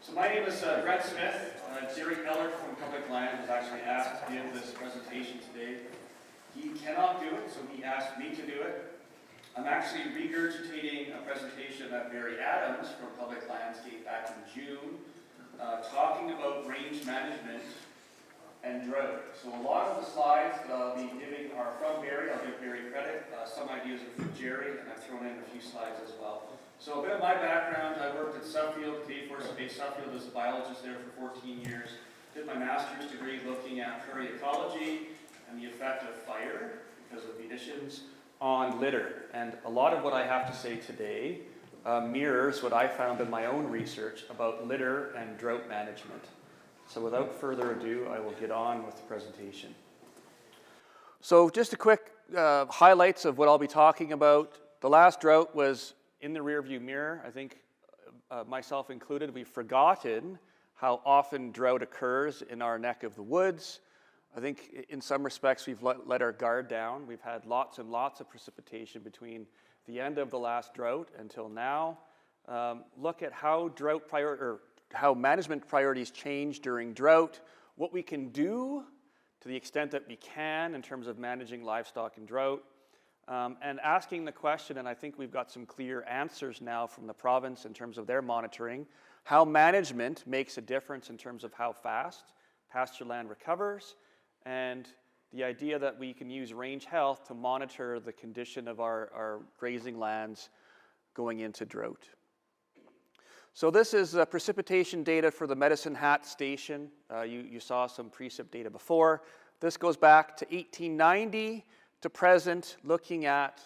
So my name is Brent Smith. Jerry Keller from Public Land was actually asked to give this presentation today. He cannot do it, so he asked me to do it. I'm actually regurgitating a presentation that Barry Adams from Public Lands gave back in June, talking about range management and drought. So a lot of the slides that I'll be giving are from Barry. I'll give Barry credit. Some ideas are from Jerry, and I've thrown in a few slides as well. So a bit of my background: I worked at Suffield, Canadian Forest Base Suffield, as a biologist there for 14 years. Did my master's degree looking at prairie ecology and the effect of fire because of the emissions on litter. And a lot of what I have to say today mirrors what I found in my own research about litter and drought management. So without further ado, I will get on with the presentation. So just a quick highlights of what I'll be talking about. The last drought was in the rearview mirror. I think myself included, we've forgotten how often drought occurs in our neck of the woods. I think in some respects we've let our guard down. We've had lots and lots of precipitation between the end of the last drought until now. Look at how how management priorities change during drought, what we can do to the extent that we can in terms of managing livestock in drought, and asking the question, and I think we've got some clear answers now from the province in terms of their monitoring, how management makes a difference in terms of how fast pasture land recovers, and the idea that we can use range health to monitor the condition of our grazing lands going into drought. So this is precipitation data for the Medicine Hat Station. You saw some precip data before. This goes back to 1890 to present, looking at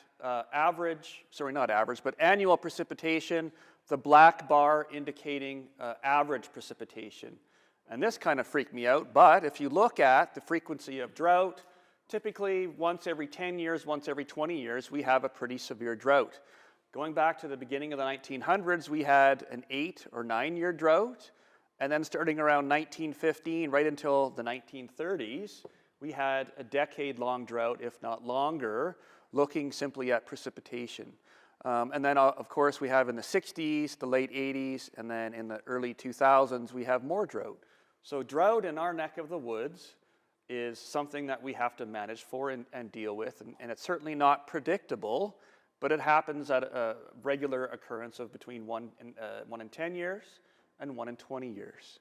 annual precipitation, the black bar indicating average precipitation. And this kind of freaked me out, but if you look at the frequency of drought, typically once every 10 years, once every 20 years, we have a pretty severe drought. Going back to the beginning of the 1900s, we had an 8 or 9 year drought, and then starting around 1915, right until the 1930s, we had a decade-long drought, if not longer, looking simply at precipitation. And then, of course, we have in the 60s, the late 80s, and then in the early 2000s, we have more drought. So drought in our neck of the woods is something that we have to manage for and deal with, and it's certainly not predictable, but it happens at a regular occurrence of between 1 in 10 years and 1 in 20 years.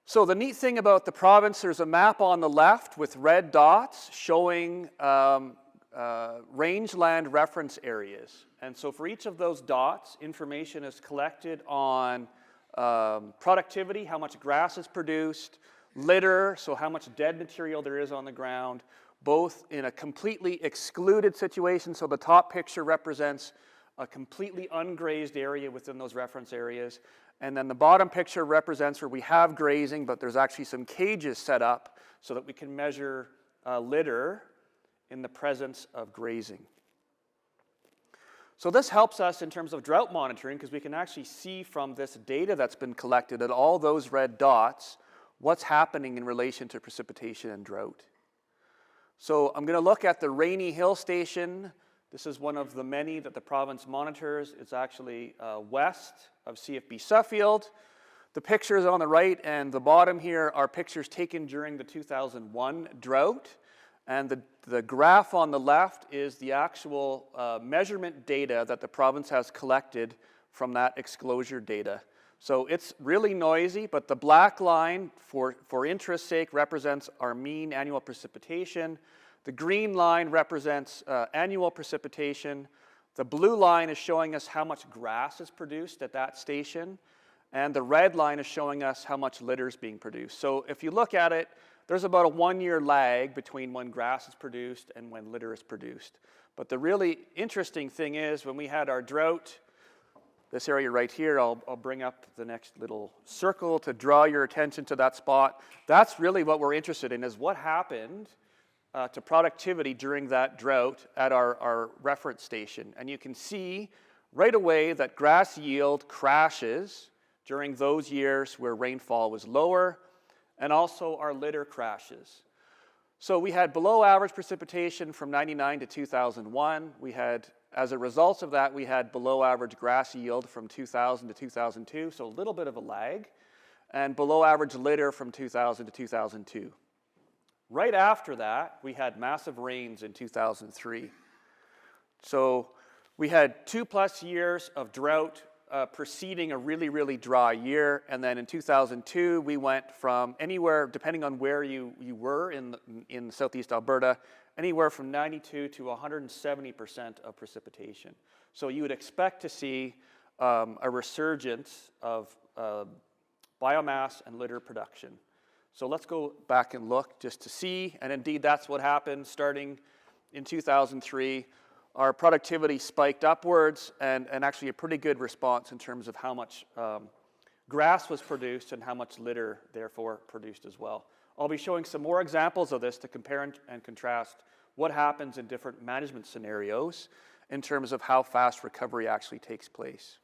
So the neat thing about the province, there's a map on the left with red dots showing rangeland reference areas. And so for each of those dots, information is collected on productivity, how much grass is produced, litter, so how much dead material there is on the ground, both in a completely excluded situation. So the top picture represents a completely ungrazed area within those reference areas. And then the bottom picture represents where we have grazing, but there's actually some cages set up so that we can measure litter in the presence of grazing. So this helps us in terms of drought monitoring because we can actually see from this data that's been collected at all those red dots what's happening in relation to precipitation and drought. So I'm going to look at the Rainy Hill Station. This is one of the many that the province monitors. It's actually west of CFB Suffield. The pictures on the right and the bottom here are pictures taken during the 2001 drought. And the graph on the left is the actual measurement data that the province has collected from that exposure data. So it's really noisy, but the black line, for interest's sake, represents our mean annual precipitation. The green line represents annual precipitation. The blue line is showing us how much grass is produced at that station. And the red line is showing us how much litter is being produced. So if you look at it, there's about a 1 year lag between when grass is produced and when litter is produced. But the really interesting thing is when we had our drought, this area right here, I'll bring up the next little circle to draw your attention to that spot. That's really what we're interested in, is what happened to productivity during that drought at our reference station. And you can see right away that grass yield crashes during those years where rainfall was lower, and also our litter crashes. So we had below average precipitation from 99 to 2001. We had, as a result of that, we had below average grass yield from 2000 to 2002, so a little bit of a lag, and below average litter from 2000 to 2002. Right after that, we had massive rains in 2003. So we had 2+ years of drought preceding a really, really dry year, and then in 2002, we went from anywhere, depending on where you were in southeast Alberta, anywhere from 92 to 170% of precipitation. So you would expect to see a resurgence of biomass and litter production. So let's go back and look just to see, and indeed that's what happened starting in 2003. Our productivity spiked upwards, and actually a pretty good response in terms of how much grass was produced and how much litter, therefore, produced as well. I'll be showing some more examples of this to compare and contrast what happens in different management scenarios in terms of how fast recovery actually takes place.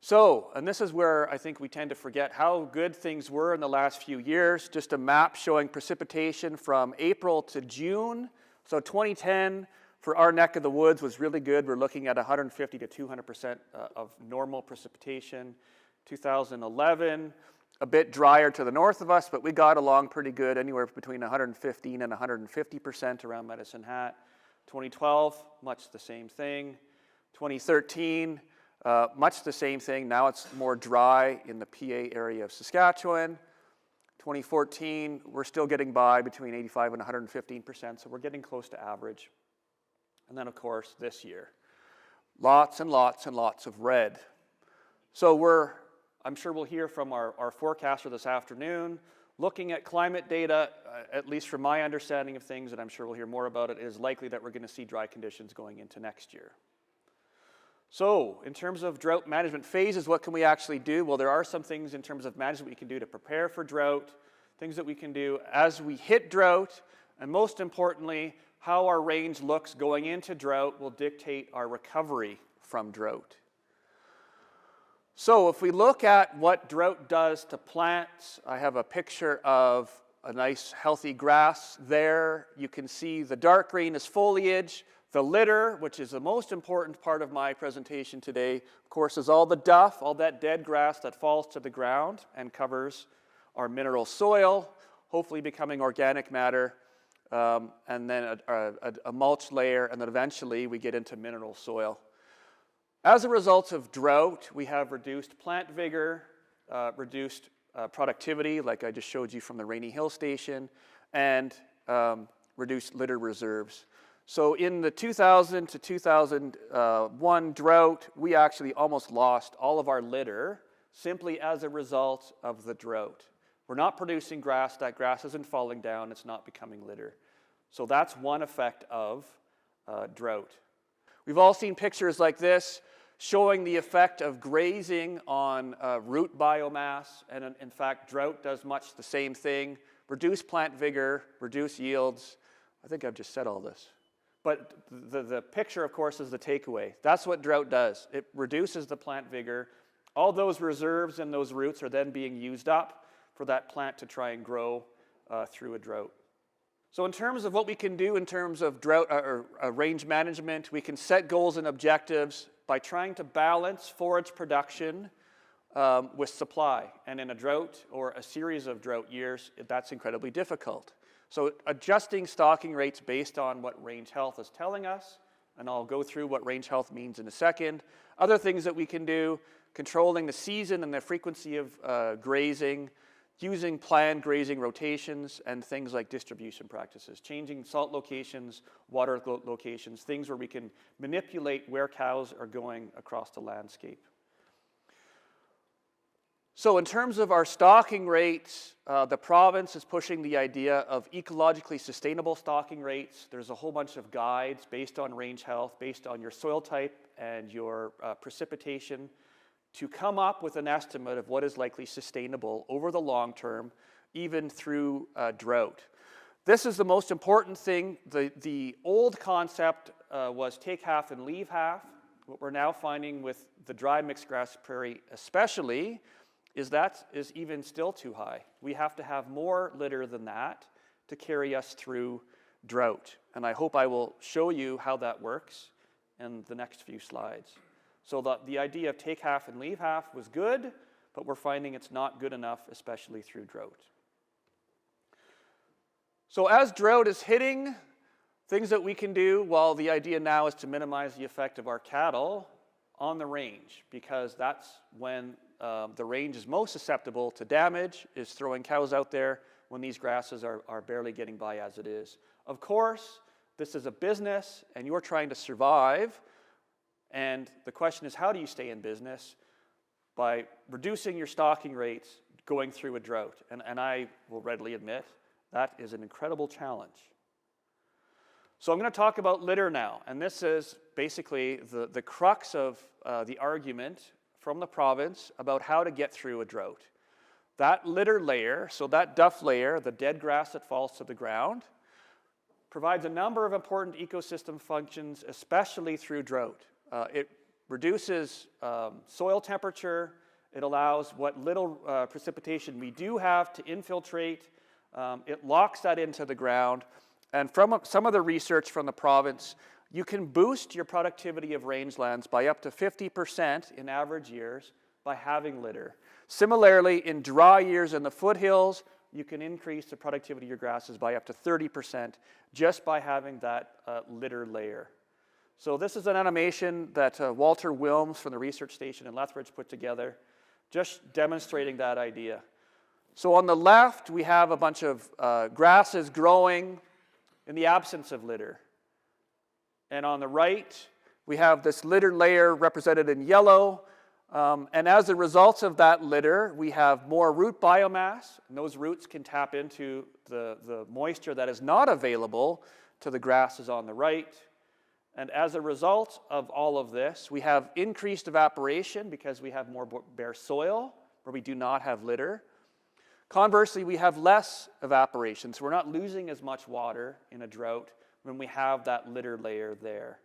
So, and this is where I think we tend to forget how good things were in the last few years. Just a map showing precipitation from April to June. So 2010, for our neck of the woods, was really good. We're looking at 150 to 200% of normal precipitation. 2011, a bit drier to the north of us, but we got along pretty good, anywhere between 115 and 150% around Medicine Hat. 2012, much the same thing. 2013, much the same thing. Now it's more dry in the PA area of Saskatchewan. 2014, we're still getting by between 85 and 115%, so we're getting close to average. And then, of course, this year, lots and lots and lots of red. So I'm sure we'll hear from our forecaster this afternoon. Looking at climate data, at least from my understanding of things, and I'm sure we'll hear more about it, it is likely that we're going to see dry conditions going into next year. So, in terms of drought management phases, what can we actually do? Well, there are some things in terms of management we can do to prepare for drought, things that we can do as we hit drought, and most importantly, how our range looks going into drought will dictate our recovery from drought. So if we look at what drought does to plants, I have a picture of a nice healthy grass there. You can see the dark green is foliage. The litter, which is the most important part of my presentation today, of course, is all the duff, all that dead grass that falls to the ground and covers our mineral soil, hopefully becoming organic matter. And then a mulch layer, and then eventually we get into mineral soil. As a result of drought, we have reduced plant vigor, reduced productivity, like I just showed you from the Rainy Hill Station, and reduced litter reserves. So in the 2000 to 2001 drought, we actually almost lost all of our litter simply as a result of the drought. We're not producing grass, that grass isn't falling down, it's not becoming litter. So that's one effect of drought. We've all seen pictures like this showing the effect of grazing on root biomass, and in fact, drought does much the same thing. Reduce plant vigor, reduce yields. I think I've just said all this. But the picture, of course, is the takeaway. That's what drought does. It reduces the plant vigor. All those reserves and those roots are then being used up for that plant to try and grow through a drought. So in terms of what we can do in terms of drought or range management, we can set goals and objectives by trying to balance forage production with supply. And in a drought or a series of drought years, that's incredibly difficult. So adjusting stocking rates based on what range health is telling us, and I'll go through what range health means in a second. Other things that we can do, controlling the season and the frequency of grazing, using planned grazing rotations, and things like distribution practices, changing salt locations, water locations, things where we can manipulate where cows are going across the landscape. So in terms of our stocking rates, the province is pushing the idea of ecologically sustainable stocking rates. There's a whole bunch of guides based on range health, based on your soil type and your precipitation, to come up with an estimate of what is likely sustainable over the long term, even through drought. This is the most important thing. The old concept was take half and leave half. What we're now finding with the dry mixed grass prairie especially is that is even still too high. We have to have more litter than that to carry us through drought. And I hope I will show you how that works in the next few slides. So the idea of take half and leave half was good, but we're finding it's not good enough, especially through drought. So as drought is hitting, things that we can do, well, the idea now is to minimize the effect of our cattle on the range, because that's when the range is most susceptible to damage, is throwing cows out there when these grasses are barely getting by as it is. Of course, this is a business, and you're trying to survive, and the question is, how do you stay in business? By reducing your stocking rates going through a drought. And I will readily admit, that is an incredible challenge. So I'm going to talk about litter now, and this is basically the crux of the argument from the province about how to get through a drought. That litter layer, so that duff layer, the dead grass that falls to the ground, provides a number of important ecosystem functions, especially through drought. It reduces soil temperature. It allows what little precipitation we do have to infiltrate. It locks that into the ground. And from some of the research from the province, you can boost your productivity of rangelands by up to 50% in average years by having litter. Similarly, in dry years in the foothills, you can increase the productivity of your grasses by up to 30% just by having that litter layer. So this is an animation that Walter Wilms from the research station in Lethbridge put together, just demonstrating that idea. So on the left, we have a bunch of grasses growing in the absence of litter. And on the right, we have this litter layer represented in yellow. And as a result of that litter, we have more root biomass, and those roots can tap into the moisture that is not available to the grasses on the right. And as a result of all of this, we have increased evaporation because we have more bare soil where we do not have litter. Conversely, we have less evaporation, so we're not losing as much water in a drought when we have that litter layer there.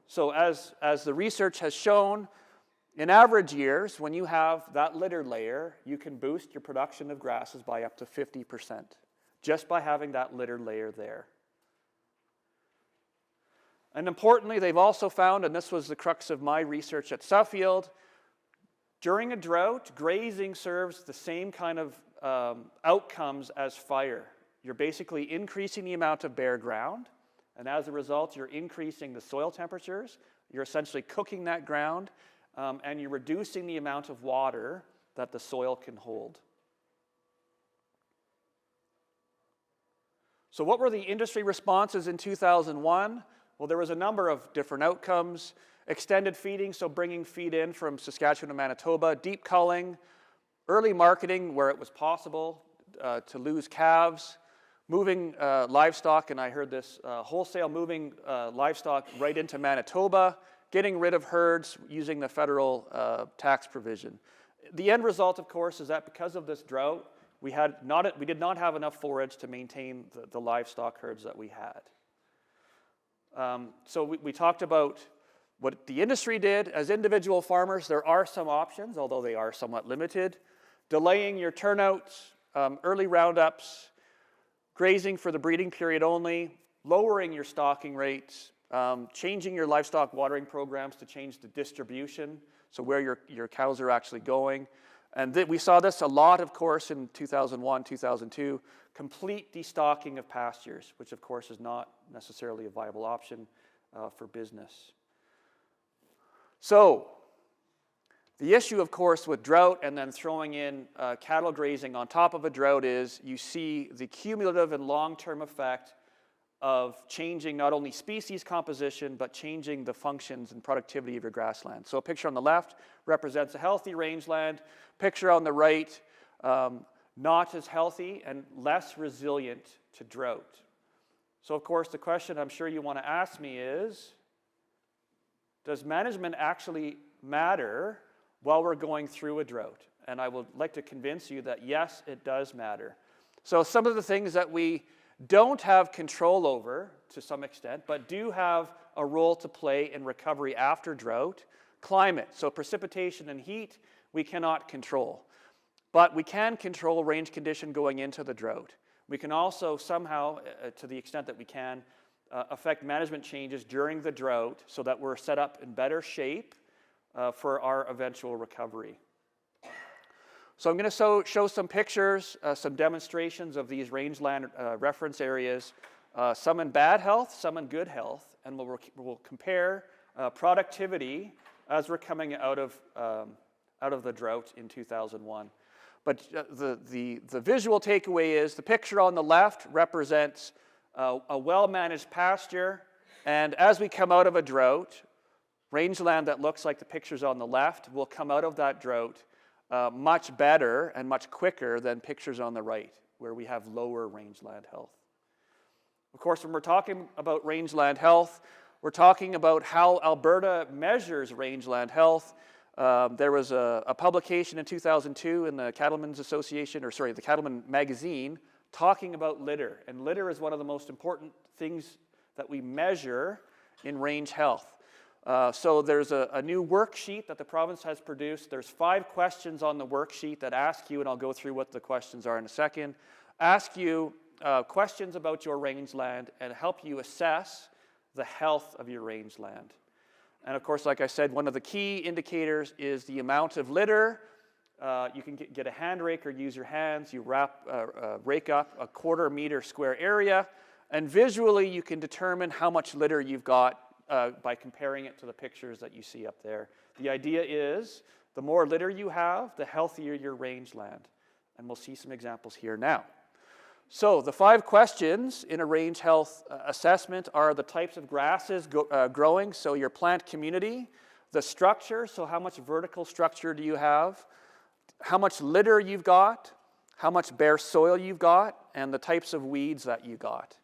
So as the research has shown, in average years, when you have that litter layer, you can boost your production of grasses by up to 50% just by having that litter layer there. And importantly, they've also found, and this was the crux of my research at Suffield, during a drought, grazing serves the same kind of outcomes as fire. You're basically increasing the amount of bare ground, and as a result, you're increasing the soil temperatures. You're essentially cooking that ground, and you're reducing the amount of water that the soil can hold. So what were the industry responses in 2001? Well, there was a number of different outcomes. Extended feeding, so bringing feed in from Saskatchewan and Manitoba. Deep culling. Early marketing, where it was possible to lose calves. Moving livestock, and I heard this, wholesale moving livestock right into Manitoba. Getting rid of herds using the federal tax provision. The end result, of course, is that because of this drought, we did not have enough forage to maintain the livestock herds that we had. So we talked about what the industry did. As individual farmers, there are some options, although they are somewhat limited. Delaying your turnouts, early roundups, grazing for the breeding period only, lowering your stocking rates, changing your livestock watering programs to change the distribution, so where your cows are actually going. And we saw this a lot, of course, in 2001, 2002, complete destocking of pastures, which of course is not necessarily a viable option for business. So, the issue, of course, with drought and then throwing in cattle grazing on top of a drought is you see the cumulative and long-term effect of changing not only species composition, but changing the functions and productivity of your grassland. So a picture on the left represents a healthy rangeland. Picture on the right, not as healthy and less resilient to drought. So of course, the question I'm sure you want to ask me is, does management actually matter while we're going through a drought? And I would like to convince you that yes, it does matter. So some of the things that we don't have control over to some extent, but do have a role to play in recovery after drought. Climate, so precipitation and heat, we cannot control. But we can control range condition going into the drought. We can also somehow, to the extent that we can, affect management changes during the drought so that we're set up in better shape for our eventual recovery. So I'm going to show some pictures, some demonstrations of these rangeland reference areas, some in bad health, some in good health, and we'll compare productivity as we're coming out of the drought in 2001. But the visual takeaway is the picture on the left represents a well-managed pasture, and as we come out of a drought, rangeland that looks like the pictures on the left will come out of that drought much better and much quicker than pictures on the right, where we have lower rangeland health. Of course, when we're talking about rangeland health, we're talking about how Alberta measures rangeland health. There was a publication in 2002 in the Cattlemen's Association, the Cattleman magazine, talking about litter. And litter is one of the most important things that we measure in range health. So there's a new worksheet that the province has produced. There's 5 questions on the worksheet that ask you, and I'll go through what the questions are in a second, ask you questions about your rangeland and help you assess the health of your rangeland. And of course, like I said, one of the key indicators is the amount of litter. You can get a hand rake or use your hands. You rake up a 1/4 meter square area, and visually you can determine how much litter you've got by comparing it to the pictures that you see up there. The idea is the more litter you have, the healthier your rangeland. And we'll see some examples here now. So the 5 questions in a range health assessment are the types of grasses growing, so your plant community, the structure, so how much vertical structure do you have, how much litter you've got, how much bare soil you've got, and the types of weeds that you got.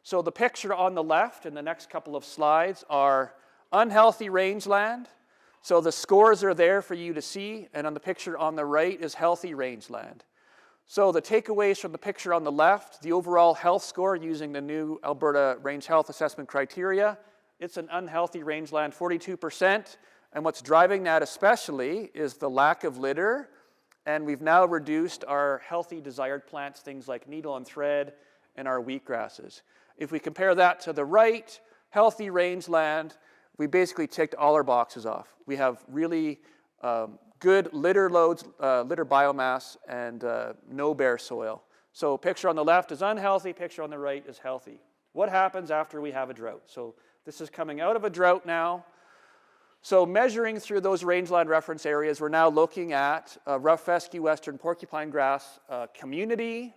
So the picture on the left in the next couple of slides are unhealthy rangeland. So the scores are there for you to see, and on the picture on the right is healthy rangeland. So the takeaways from the picture on the left, the overall health score using the new Alberta Range Health Assessment criteria, it's an unhealthy rangeland, 42%, and what's driving that especially is the lack of litter, and we've now reduced our healthy desired plants, things like needle and thread, and our wheatgrasses. If we compare that to the right, healthy rangeland, we basically ticked all our boxes off. We have really good litter loads, litter biomass, and no bare soil. So picture on the left is unhealthy, picture on the right is healthy. What happens after we have a drought? So this is coming out of a drought now. So measuring through those rangeland reference areas, we're now looking at rough fescue western porcupine grass community.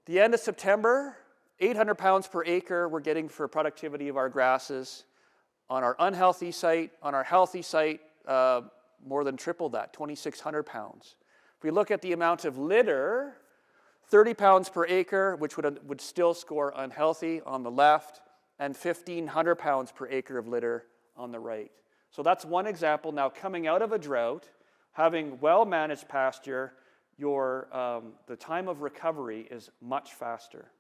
The end of September, 800 pounds per acre we're getting for productivity of our grasses. On our unhealthy site, on our healthy site, more than triple that, 2,600 pounds. If we look at the amount of litter, 30 pounds per acre, which would still score unhealthy on the left, and 1,500 pounds per acre of litter on the right. So that's one example. Now coming out of a drought, having well-managed pasture, the time of recovery is much faster.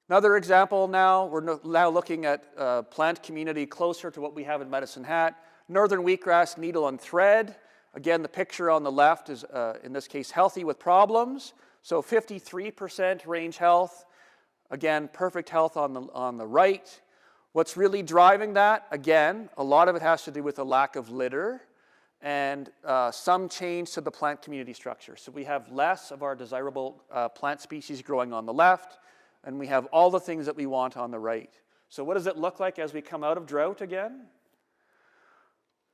Another example now, we're now looking at plant community closer to what we have in Medicine Hat. Northern wheatgrass, needle and thread. Again, the picture on the left is, in this case, healthy with problems. So 53% range health. Again, perfect health on the right. What's really driving that? Again, a lot of it has to do with a lack of litter and some change to the plant community structure. So we have less of our desirable plant species growing on the left, and we have all the things that we want on the right. So what does it look like as we come out of drought again?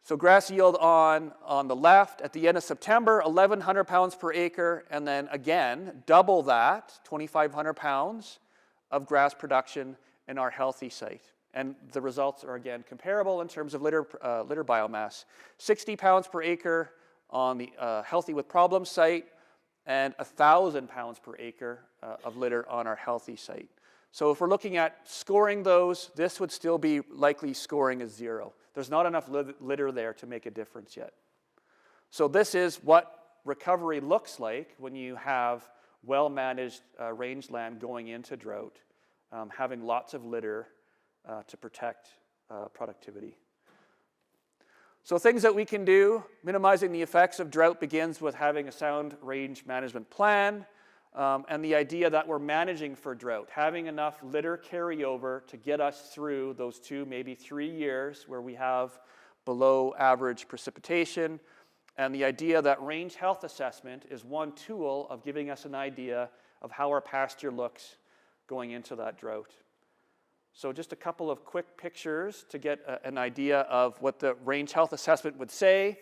So grass yield on the left at the end of September, 1,100 pounds per acre, and then again, double that, 2,500 pounds of grass production in our healthy site. And the results are again comparable in terms of litter biomass. 60 pounds per acre on the healthy with problem site, and 1,000 pounds per acre of litter on our healthy site. So if we're looking at scoring those, this would still be likely scoring as 0. There's not enough litter there to make a difference yet. So this is what recovery looks like when you have well-managed rangeland going into drought, having lots of litter to protect productivity. So things that we can do, minimizing the effects of drought begins with having a sound range management plan, and the idea that we're managing for drought, having enough litter carryover to get us through those 2, maybe 3 years where we have below average precipitation, and the idea that range health assessment is one tool of giving us an idea of how our pasture looks going into that drought. So just a couple of quick pictures to get an idea of what the range health assessment would say.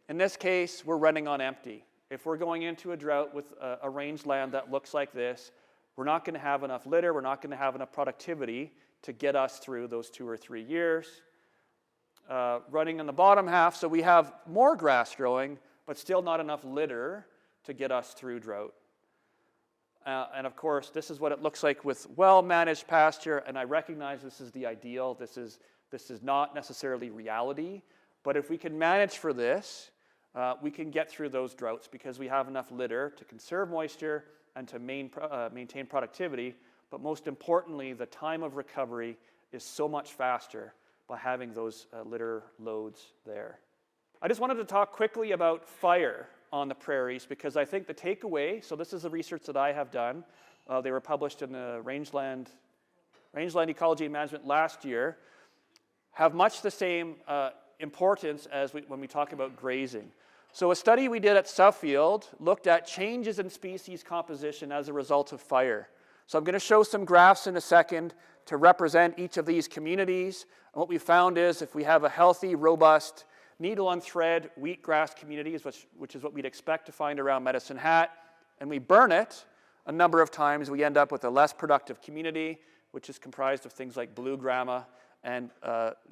In this case, we're running on empty. If we're going into a drought with a rangeland that looks like this, we're not going to have enough litter, we're not going to have enough productivity to get us through those 2 or 3 years. Running in the bottom half, so we have more grass growing, but still not enough litter to get us through drought. And of course, this is what it looks like with well-managed pasture, and I recognize this is the ideal. This is not necessarily reality, but if we can manage for this, we can get through those droughts because we have enough litter to conserve moisture and to maintain productivity, but most importantly, the time of recovery is so much faster by having those litter loads there. I just wanted to talk quickly about fire on the prairies because I think the takeaway, so this is the research that I have done, they were published in the Rangeland Ecology and Management last year, have much the same importance as when we talk about grazing. So a study we did at Suffield looked at changes in species composition as a result of fire. So I'm going to show some graphs in a second to represent each of these communities. And what we found is if we have a healthy, robust needle and thread wheatgrass communities, which is what we'd expect to find around Medicine Hat, and we burn it a number of times, we end up with a less productive community, which is comprised of things like blue grama and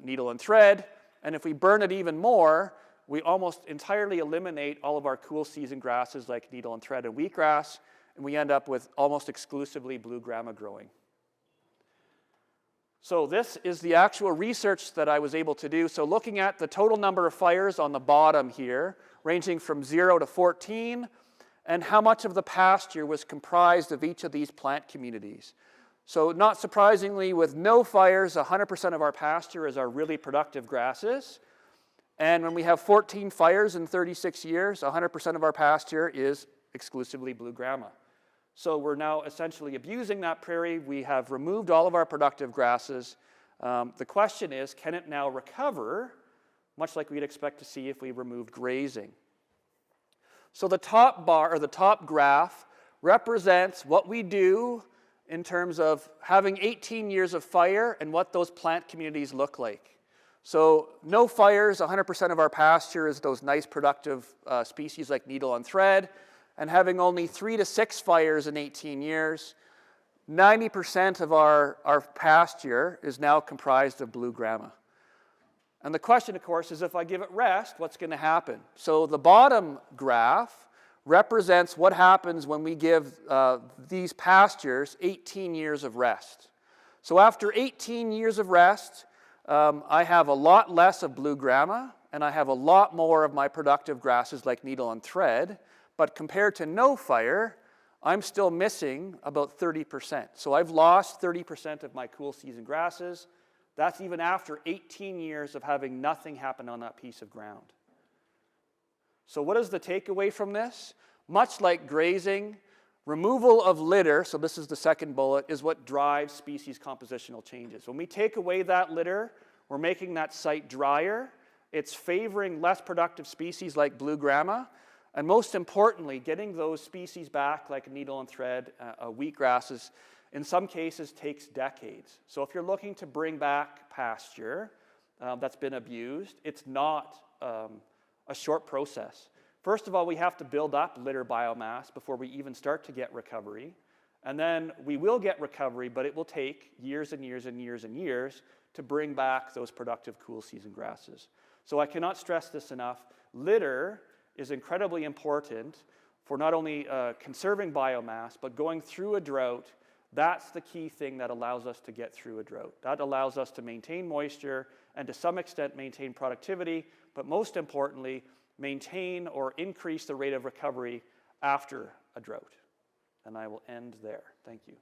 needle and thread. And if we burn it even more, we almost entirely eliminate all of our cool season grasses like needle and thread and wheatgrass, and we end up with almost exclusively blue grama growing. So this is the actual research that I was able to do. So looking at the total number of fires on the bottom here, ranging from 0 to 14, and how much of the pasture was comprised of each of these plant communities. So not surprisingly, with no fires, 100% of our pasture is our really productive grasses. And when we have 14 fires in 36 years, 100% of our pasture is exclusively blue grama. So we're now essentially abusing that prairie. We have removed all of our productive grasses. The question is, can it now recover, much like we'd expect to see if we removed grazing? So the top bar, or the top graph, represents what we do in terms of having 18 years of fire and what those plant communities look like. So no fires, 100% of our pasture is those nice productive species like needle and thread, and having only 3 to 6 fires in 18 years, 90% of our pasture is now comprised of blue grama. And the question, of course, is if I give it rest, what's going to happen? So the bottom graph represents what happens when we give these pastures 18 years of rest. So after 18 years of rest, I have a lot less of blue grama, and I have a lot more of my productive grasses like needle and thread. But compared to no fire, I'm still missing about 30%. So I've lost 30% of my cool season grasses. That's even after 18 years of having nothing happen on that piece of ground. So what is the takeaway from this? Much like grazing, removal of litter, so this is the second bullet, is what drives species compositional changes. When we take away that litter, we're making that site drier. It's favoring less productive species like blue grama. And most importantly, getting those species back, like needle and thread, wheatgrasses, in some cases takes decades. So if you're looking to bring back pasture that's been abused, it's not a short process. First of all, we have to build up litter biomass before we even start to get recovery. And then we will get recovery, but it will take years and years and years and years to bring back those productive cool season grasses. So I cannot stress this enough. Litter is incredibly important for not only conserving biomass, but going through a drought. That's the key thing that allows us to get through a drought. That allows us to maintain moisture and to some extent maintain productivity, but most importantly, maintain or increase the rate of recovery after a drought. And I will end there. Thank you.